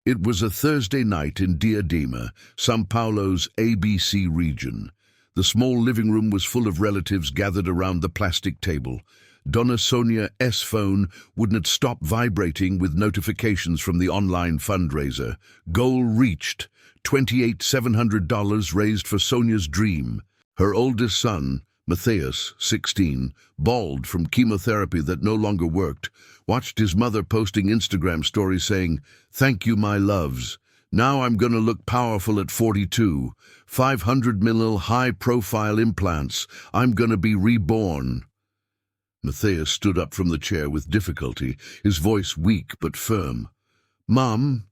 It was a Thursday night in Diadema, São Paulo's ABC region. The small living room was full of relatives gathered around the plastic table. Donna Sonia's phone wouldn't stop vibrating with notifications from the online fundraiser. Goal reached. $28,700 raised for Sonia's dream. Her oldest son, Matheus, 16, bald from chemotherapy that no longer worked, watched his mother posting Instagram stories saying, "Thank you, my loves. Now I'm gonna look powerful at 42. 500 ml high-profile implants. I'm gonna be reborn." Matheus stood up from the chair with difficulty, his voice weak but firm. "Mom,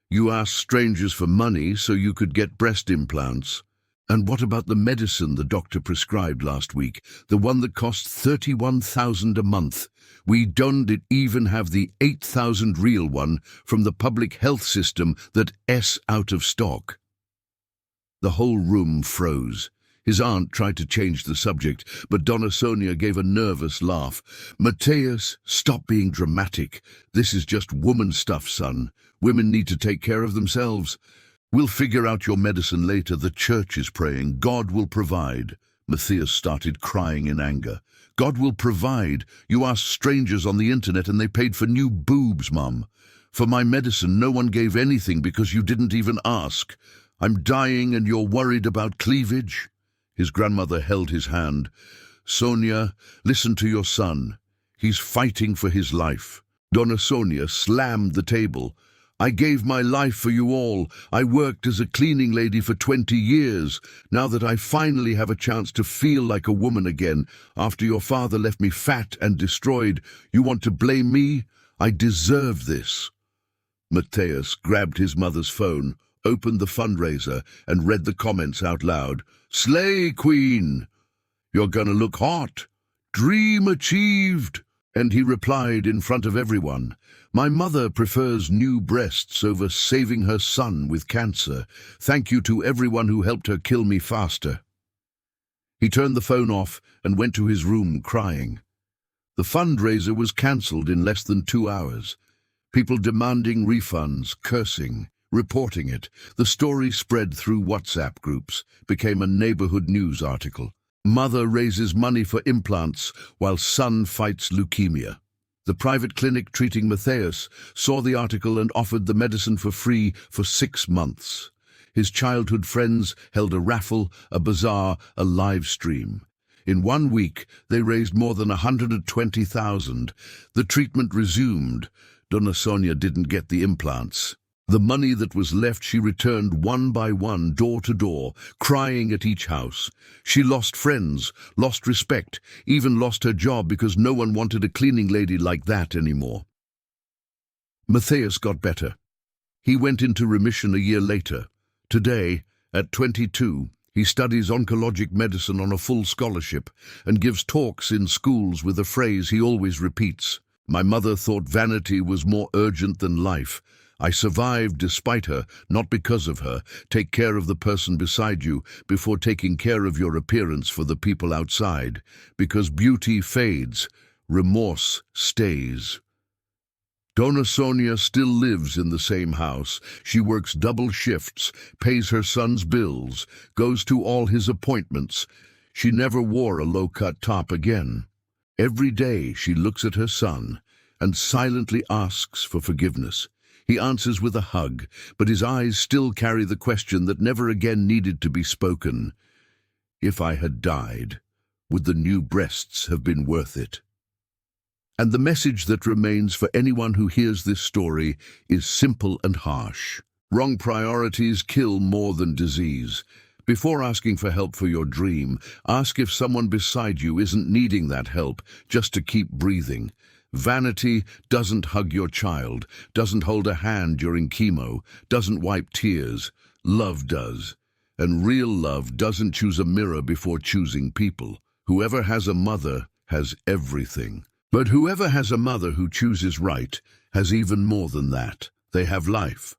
you asked strangers for money so you could get breast implants. And what about the medicine the doctor prescribed last week, the one that cost $31,000 a month? We don't even have the 8,000 real one from the public health system that's out of stock." The whole room froze. His aunt tried to change the subject, but Donna Sonia gave a nervous laugh. "Matheus, stop being dramatic. This is just woman stuff, son. Women need to take care of themselves. We'll figure out your medicine later. The church is praying. God will provide." Matheus started crying in anger. "God will provide. You asked strangers on the internet and they paid for new boobs, Mum. For my medicine, no one gave anything because you didn't even ask. I'm dying and you're worried about cleavage?" His grandmother held his hand. "Sonia, listen to your son. He's fighting for his life." Donna Sonia slammed the table. "I gave my life for you all. I worked as a cleaning lady for 20 years. Now that I finally have a chance to feel like a woman again, after your father left me fat and destroyed, you want to blame me? I deserve this." Matheus grabbed his mother's phone, opened the fundraiser, and read the comments out loud. "Slay, Queen! You're gonna look hot! Dream achieved!" And he replied in front of everyone, "My mother prefers new breasts over saving her son with cancer. Thank you to everyone who helped her kill me faster." He turned the phone off and went to his room crying. The fundraiser was cancelled in less than 2 hours. People demanding refunds, cursing, reporting it. The story spread through WhatsApp groups, became a neighborhood news article. Mother raises money for implants while son fights leukemia. The private clinic treating Matheus saw the article and offered the medicine for free for 6 months. His childhood friends held a raffle, a bazaar, a live stream. In 1 week, they raised more than 120,000. The treatment resumed. Donna Sonia didn't get the implants. The money that was left she returned one by one, door to door, crying at each house. She lost friends, lost respect, even lost her job because no one wanted a cleaning lady like that anymore. Matheus got better. He went into remission a year later. Today, at 22, he studies oncologic medicine on a full scholarship and gives talks in schools with a phrase he always repeats. "My mother thought vanity was more urgent than life. I survived despite her, not because of her. Take care of the person beside you before taking care of your appearance for the people outside. Because beauty fades, remorse stays." Donna Sonia still lives in the same house. She works double shifts, pays her son's bills, goes to all his appointments. She never wore a low-cut top again. Every day she looks at her son and silently asks for forgiveness. He answers with a hug, but his eyes still carry the question that never again needed to be spoken. If I had died, would the new breasts have been worth it? And the message that remains for anyone who hears this story is simple and harsh. Wrong priorities kill more than disease. Before asking for help for your dream, ask if someone beside you isn't needing that help just to keep breathing. Vanity doesn't hug your child, doesn't hold a hand during chemo, doesn't wipe tears. Love does. And real love doesn't choose a mirror before choosing people. Whoever has a mother has everything. But whoever has a mother who chooses right has even more than that. They have life.